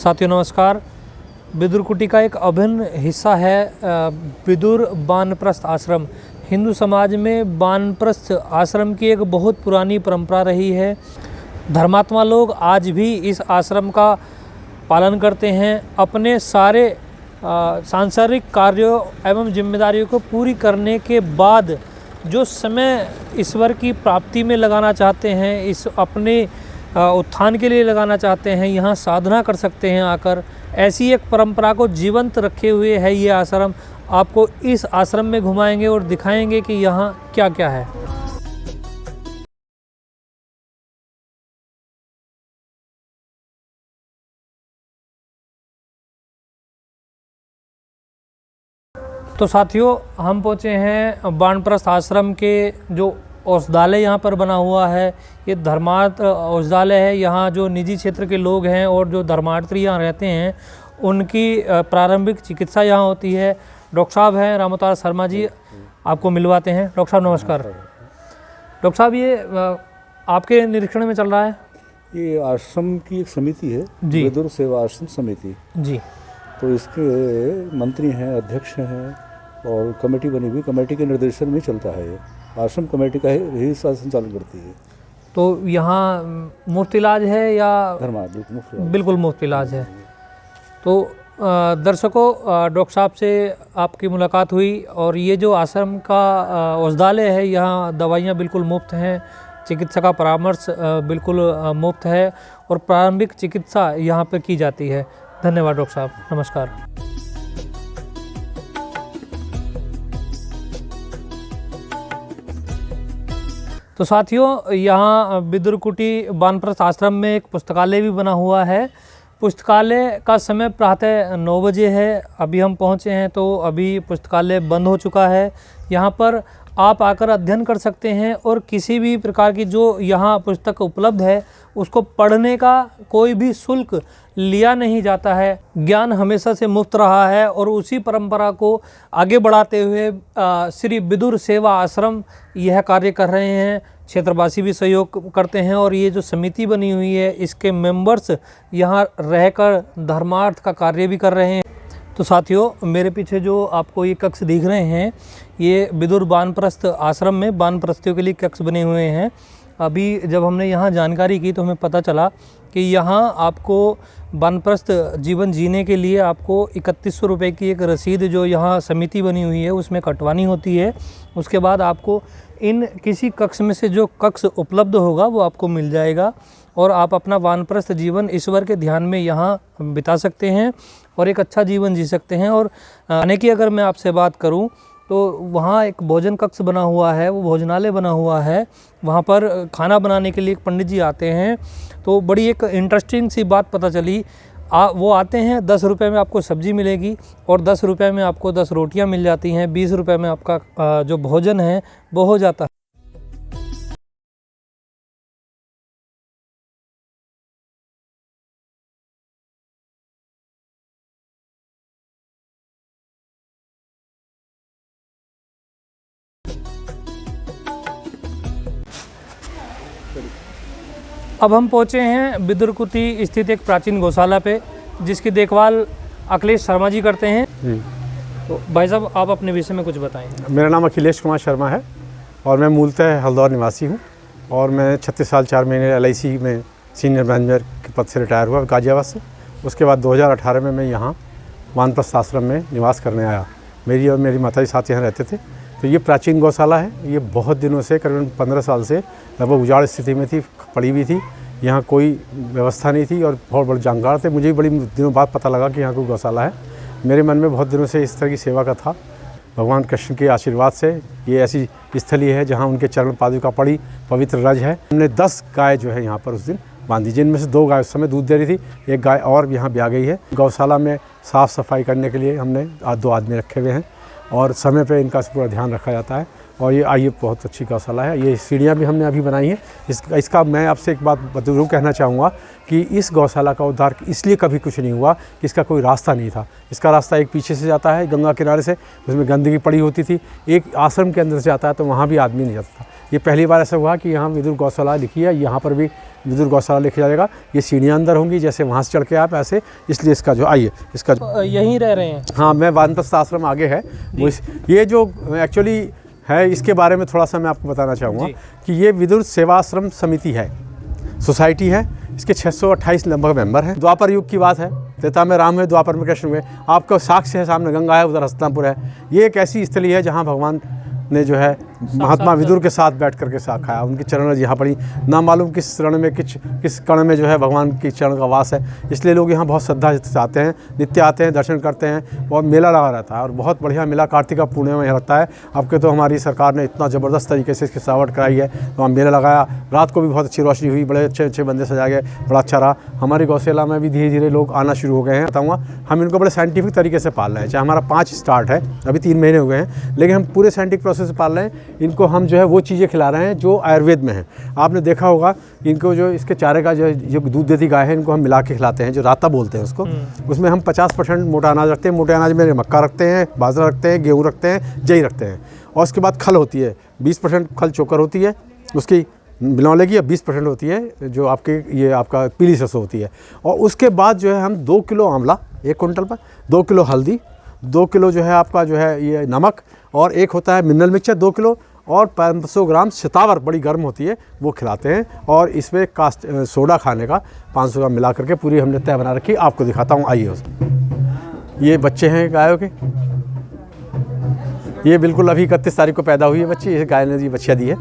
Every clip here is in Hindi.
साथियों नमस्कार। विदुर कुटी का एक अभिन्न हिस्सा है विदुर वानप्रस्थ आश्रम। हिंदू समाज में वानप्रस्थ आश्रम की एक बहुत पुरानी परंपरा रही है। धर्मात्मा लोग आज भी इस आश्रम का पालन करते हैं। अपने सारे सांसारिक कार्यों एवं जिम्मेदारियों को पूरी करने के बाद जो समय ईश्वर की प्राप्ति में लगाना चाहते हैं, इस अपने उत्थान के लिए लगाना चाहते हैं, यहाँ साधना कर सकते हैं आकर। ऐसी एक परंपरा को जीवंत रखे हुए है ये आश्रम। आपको इस आश्रम में घुमाएंगे और दिखाएंगे कि यहाँ क्या क्या है। तो साथियों, हम पहुँचे हैं वानप्रस्थ आश्रम के जो औषधालय यहाँ पर बना हुआ है। ये धर्मार्थ औषधालय है। यहाँ जो निजी क्षेत्र के लोग हैं और जो धर्मार्थी यहाँ रहते हैं उनकी प्रारंभिक चिकित्सा यहाँ होती है। डॉक्टर साहब हैं रामअवतार शर्मा जी, आपको मिलवाते हैं। डॉक्टर साहब नमस्कार। डॉक्टर साहब, ये आपके निरीक्षण में चल रहा है? ये आश्रम की एक समिति है जी, विदुर सेवा आश्रम समिति जी। तो इसके मंत्री हैं, अध्यक्ष हैं और कमेटी बनी हुई। कमेटी के निर्देशन में चलता है। ये आश्रम कमेटी का ही संचालन करती है। तो यहाँ मुफ्त इलाज है या? बिल्कुल मुफ्त इलाज है। तो दर्शकों, डॉक्टर साहब से आपकी मुलाकात हुई और ये जो आश्रम का औषधालय है, यहाँ दवाइयाँ बिल्कुल मुफ्त हैं, चिकित्सा का परामर्श बिल्कुल मुफ्त है और प्रारंभिक चिकित्सा यहाँ पर की जाती है। धन्यवाद डॉक्टर साहब, नमस्कार। तो साथियों, यहाँ विदुर कुटी वानप्रस्थ आश्रम में एक पुस्तकालय भी बना हुआ है। पुस्तकालय का समय प्रातः 9 बजे है। अभी हम पहुँचे हैं तो अभी पुस्तकालय बंद हो चुका है। यहाँ पर आप आकर अध्ययन कर सकते हैं और किसी भी प्रकार की जो यहाँ पुस्तक उपलब्ध है उसको पढ़ने का कोई भी शुल्क लिया नहीं जाता है। ज्ञान हमेशा से मुफ्त रहा है और उसी परंपरा को आगे बढ़ाते हुए श्री विदुर सेवा आश्रम यह कार्य कर रहे हैं। क्षेत्रवासी भी सहयोग करते हैं और ये जो समिति बनी हुई है इसके मेंबर्स यहाँ रहकर धर्मार्थ का कार्य भी कर रहे हैं। तो साथियों, मेरे पीछे जो आपको ये कक्ष दिख रहे हैं, ये विदुर वानप्रस्थ आश्रम में वानप्रस्थियों के लिए कक्ष बने हुए हैं। अभी जब हमने यहाँ जानकारी की तो हमें पता चला कि यहाँ आपको वानप्रस्थ जीवन जीने के लिए आपको 3100 रुपये की एक रसीद जो यहाँ समिति बनी हुई है उसमें कटवानी होती है। उसके बाद आपको इन किसी कक्ष में से जो कक्ष उपलब्ध होगा वो आपको मिल जाएगा और आप अपना वानप्रस्थ जीवन ईश्वर के ध्यान में यहाँ बिता सकते हैं और एक अच्छा जीवन जी सकते हैं। और आने की अगर मैं आपसे बात करूँ तो वहाँ एक भोजन कक्ष बना हुआ है, वो भोजनालय बना हुआ है। वहाँ पर खाना बनाने के लिए एक पंडित जी आते हैं। तो बड़ी एक इंटरेस्टिंग सी बात पता चली। वो आते हैं, 10 रुपये में आपको सब्ज़ी मिलेगी और 10 रुपये में आपको 10 रोटियाँ मिल जाती हैं। 20 रुपये में आपका जो भोजन है वो हो जाता है। अब हम पहुँचे हैं विदुर कुटी स्थित एक प्राचीन गौशाला पे, जिसकी देखभाल अखिलेश शर्मा जी करते हैं। तो भाई साहब, आप अपने विषय में कुछ बताएं। मेरा नाम अखिलेश कुमार शर्मा है और मैं मूलतः हल्द्वार निवासी हूँ और मैं 36 साल 4 महीने LIC में सीनियर मैनेजर के पद से रिटायर हुआ गाजियाबाद से। उसके बाद 2018 में मैं यहाँ वानप्रस्थ आश्रम में निवास करने आया। मेरी और मेरी माता जी साथ यहाँ रहते थे। तो ये प्राचीन गौशाला है। ये बहुत दिनों से, करीबन 15 साल से लगभग उजाड़ स्थिति में थी, पड़ी हुई थी। यहाँ कोई व्यवस्था नहीं थी और बहुत बड़े जंगार थे। मुझे भी बड़ी दिनों बाद पता लगा कि यहाँ कोई गौशाला है। मेरे मन में बहुत दिनों से इस तरह की सेवा का था। भगवान कृष्ण के आशीर्वाद से ये ऐसी स्थली है जहाँ उनके चरण पादुका पड़ी, पवित्र रज है। हमने 10 गाय जो है यहाँ पर उस दिन बांधी, जिनमें से 2 गाय उस समय दूध दे रही थी, 1 गाय और यहाँ ब्याह गई है। गौशाला में साफ़ सफाई करने के लिए हमने 2 आदमी रखे हुए हैं और समय पे इनका पूरा ध्यान रखा जाता है। और ये बहुत अच्छी गौशाला है। ये सीढ़ियाँ भी हमने अभी बनाई हैं। इसका मैं आपसे एक बात ज़रूर कहना चाहूँगा कि इस गौशाला का उद्धार इसलिए कभी कुछ नहीं हुआ कि इसका कोई रास्ता नहीं था। इसका रास्ता एक पीछे से जाता है गंगा किनारे से, उसमें गंदगी पड़ी होती थी। एक आश्रम के अंदर से आता है तो वहाँ भी आदमी नहीं जाता था। ये पहली बार ऐसा हुआ कि यहाँ विदुर गौशाला लिखी है। यहाँ पर भी विदुर गौशाला लेके जाएगा। ये सीढ़ियाँ अंदर होंगी, जैसे वहाँ से चढ़ के आप ऐसे, इसलिए इसका जो आइए इसका यहीं रह रहे हैं? हाँ, मैं वानप्रस्थ आश्रम आगे है वो ये जो एक्चुअली है, इसके बारे में थोड़ा सा मैं आपको बताना चाहूँगा कि ये विदुर सेवाश्रम समिति है, सोसाइटी है। इसके 628 लगभग मेंबर हैं। द्वापर युग की बात है, त्रेता में राम हुए, द्वापर में कृष्ण हुए। आपका साक्ष्य है, सामने गंगा है, उधर हस्तिनापुर है। ये एक ऐसी स्थली है जहाँ भगवान ने जो है महात्मा विदुर के साथ बैठ करके साथ खाया। उनकी चरण यहाँ पड़ी, ना मालूम किस चरण में किस कण में जो है भगवान की चरण का वास है। इसलिए लोग यहाँ बहुत श्रद्धा से आते हैं, नित्य आते हैं, दर्शन करते हैं। और मेला लगा रहता है और बहुत बढ़िया मेला कार्तिका पूर्णिमा में लगता है। आपके तो हमारी सरकार ने इतना ज़बरदस्त तरीके से इसकी सजावट कराई है, तो हम मेला लगाया। रात को भी बहुत अच्छी रोशनी हुई, बड़े अच्छे अच्छे बंदे सजाए गए, बड़ा अच्छा रहा। हमारी गौशाला में भी धीरे धीरे लोग आना शुरू हो गए हैं। बताऊँगा, हम इनको बड़े साइंटिफिक तरीके से पाल रहे हैं। चाहे हमारा 5 स्टार्ट है, अभी 3 महीने हो गए हैं, लेकिन हम पूरे साइंटिफिक प्रोसेस से पाल रहे हैं। इनको हम जो है वो चीज़ें खिला रहे हैं जो आयुर्वेद में है। आपने देखा होगा इनको जो इसके चारे का जो दूध देती गाय है, इनको हम मिला के खिलाते हैं, जो राता बोलते हैं उसको। उसमें हम 50% मोटा अनाज रखते हैं। मोटे अनाज में मक्का रखते हैं, बाजरा रखते हैं, गेहूँ रखते हैं, जई रखते हैं। और उसके बाद खल होती है, 20% खल चोकर होती है उसकी बिलौले की, 20% होती है जो आपके ये आपका पीली सरसों होती है। और उसके बाद जो है हम 2 किलो आंवला 1 कुंटल पर, 2 किलो हल्दी, 2 किलो जो है आपका जो है ये नमक, और एक होता है मिनरल मिक्सचर 2 किलो, और 500 ग्राम शतावर बड़ी गर्म होती है वो खिलाते हैं। और इसमें कास्ट सोडा खाने का 500 ग्राम मिला करके पूरी हमने तय बना रखी। आपको दिखाता हूँ, आइए। ये बच्चे हैं गायों के, ये बिल्कुल अभी 31 तारीख को पैदा हुई है बच्ची। ये गाय ने जी बच्चियाँ दी है।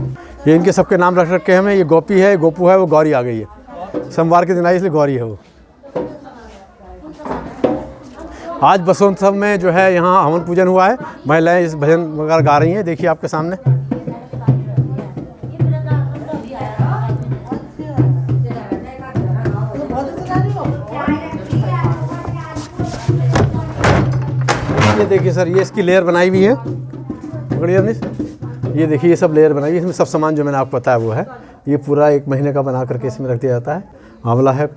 ये इनके सबके नाम रख रखे हैं हमें। ये गोपी है, गोपू है, वो गौरी आ गई है। सोमवार के दिन आई इसलिए गौरी है वो। आज बसंतोत्सव में जो है यहाँ हवन पूजन हुआ है। महिलाएं इस भजन वगैरह गा रही हैं, देखिए आपके सामने। ये देखिए सर, ये इसकी लेयर बनाई हुई है, पकड़िए नहीं, ये देखिए ये सब लेयर बनाई है। इसमें सब सामान जो मैंने आपको बताया वो है। ये पूरा 1 महीने का बना करके इसमें रख दिया जाता है। आंवला है,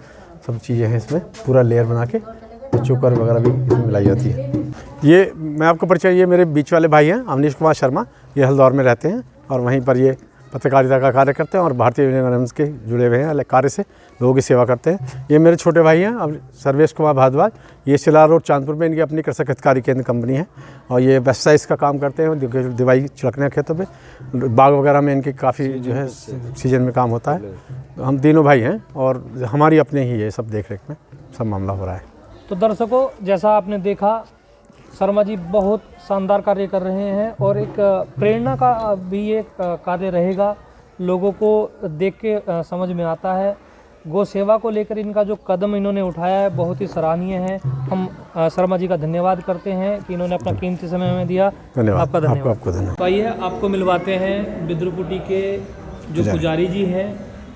सब चीज़ें हैं इसमें, पूरा लेयर बना के। चोकर वगैरह भी इसमें मिलाई जाती है। ये मैं आपको परिचय, ये मेरे बीच वाले भाई हैं अवनीश कुमार शर्मा। ये हल्द्वार में रहते हैं और वहीं पर ये पत्रकारिता का कार्य करते हैं और भारतीय विनिमय के जुड़े हुए हैं कार्य से, लोगों की सेवा करते हैं। ये मेरे छोटे भाई हैं अब सर्वेश कुमार भारद्वाज। ये सिलार रोड चांदपुर में इनकी अपनी कृषक हितकारी केंद्र कंपनी है और ये वेबसाइट्स का काम करते हैं। दवाई छिड़कने खेतों पे, बाग वगैरह में इनकी काफ़ी जो है सीजन में काम होता है। तो हम तीनों भाई हैं और हमारी अपने ही ये सब देख रेख में सब मामला हो रहा है। तो दर्शकों, जैसा आपने देखा, शर्मा जी बहुत शानदार कार्य कर रहे हैं और एक प्रेरणा का भी ये कार्य रहेगा। लोगों को देख के समझ में आता है। गौ सेवा को लेकर इनका जो कदम इन्होंने उठाया है बहुत ही सराहनीय है। हम शर्मा जी का धन्यवाद करते हैं कि इन्होंने अपना कीमती समय हमें दिया। धन्यवाद, आपका धन्यवाद। आपको धन्यवाद। तो आइए आपको मिलवाते हैं बिदुरकुटी के जो पुजारी जी हैं,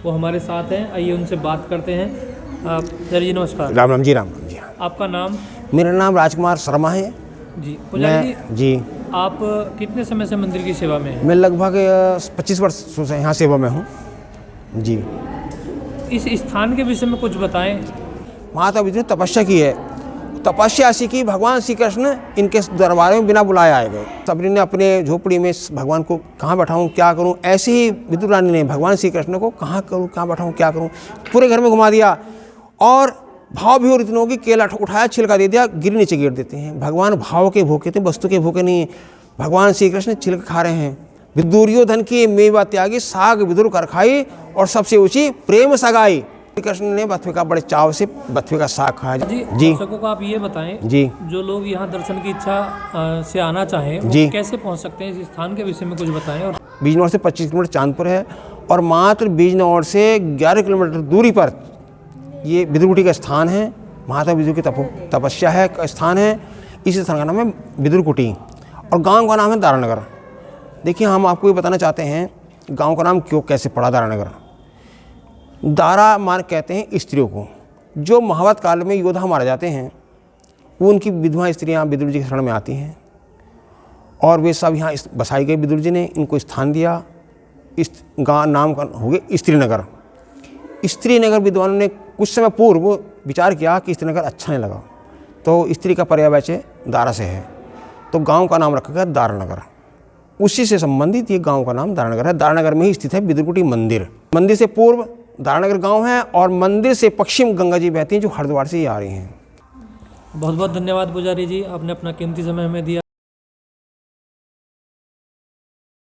वो हमारे साथ हैं। आइए उनसे बात करते हैं। सर जी नमस्कार। राम राम जी, राम राम जी। आपका नाम? मेरा नाम राजकुमार शर्मा है जी। पुजारी जी, आप कितने समय से मंदिर की सेवा में हैं? मैं लगभग 25 वर्षों से यहाँ सेवा में हूँ जी। इस स्थान के विषय में कुछ बताएं। माता विदुर ने तपस्या की है। तपस्या ऐसी की भगवान श्री कृष्ण इनके दरबार में बिना बुलाए आए गए। सबरी ने अपने झोपड़ी में भगवान को कहाँ बैठाऊँ, क्या करूँ, ऐसे ही विदुर रानी ने भगवान श्री कृष्ण को कहाँ करूँ, कहाँ बैठाऊँ, क्या करूँ, पूरे घर में घुमा दिया। और भाव भी और इतने होगी, केला उठाया, छिलका दे दिया, गिर नीचे गिर देते हैं। भगवान भाव के भूखे थे, वस्तु के भूखे नहीं। भगवान श्री कृष्ण छिलका खा रहे हैं। विदुर्योधन की मेवा त्यागी, साग विदुर कर खाई, और सबसे ऊंची प्रेम सगाई। श्री कृष्ण ने बथुए का बड़े चाव से बथुए का साग खाया जी। दर्शकों को आप ये बताएं जी, जो लोग यहाँ दर्शन की इच्छा से आना चाहें वो जी कैसे पहुँच सकते हैं? इस स्थान के विषय में कुछ बताएं। और बिजनौर से 25 किलोमीटर चांदपुर है और मात्र बिजनौर से 11 किलोमीटर दूरी पर ये विदुरकुटी का स्थान है। माता विदुर की तपस्या है का स्थान है। इस स्थान का नाम है विदुरकुटी और गांव का नाम है दारानगर। देखिए, हम आपको ये बताना चाहते हैं गांव का नाम क्यों कैसे पड़ा दारानगर। दारा मान कहते हैं स्त्रियों को। जो महाभारत काल में योद्धा मारे जाते हैं वो उनकी विधवा स्त्रियाँ विदुर जी के शरण में आती हैं और वे सब यहाँ बसाई गई। विदुर जी ने इनको स्थान दिया। इस गाँव नाम का हो गया स्त्रीनगर। स्त्रीनगर विद्वानों ने कुछ समय पूर्व विचार किया कि स्त्रीनगर अच्छा नहीं लगा, तो स्त्री का पर्यायवाची दारा से है, तो गांव का नाम रखा गया दारानगर। उसी से संबंधित ये गांव का नाम दारानगर है। दारानगर में ही स्थित है विदुरकुटी मंदिर। मंदिर से पूर्व दारानगर गांव है और मंदिर से पश्चिम गंगा जी बहती हैं जो हरिद्वार से ही आ रही हैं। बहुत बहुत धन्यवाद पुजारी जी, आपने अपना कीमती समय हमें दिया।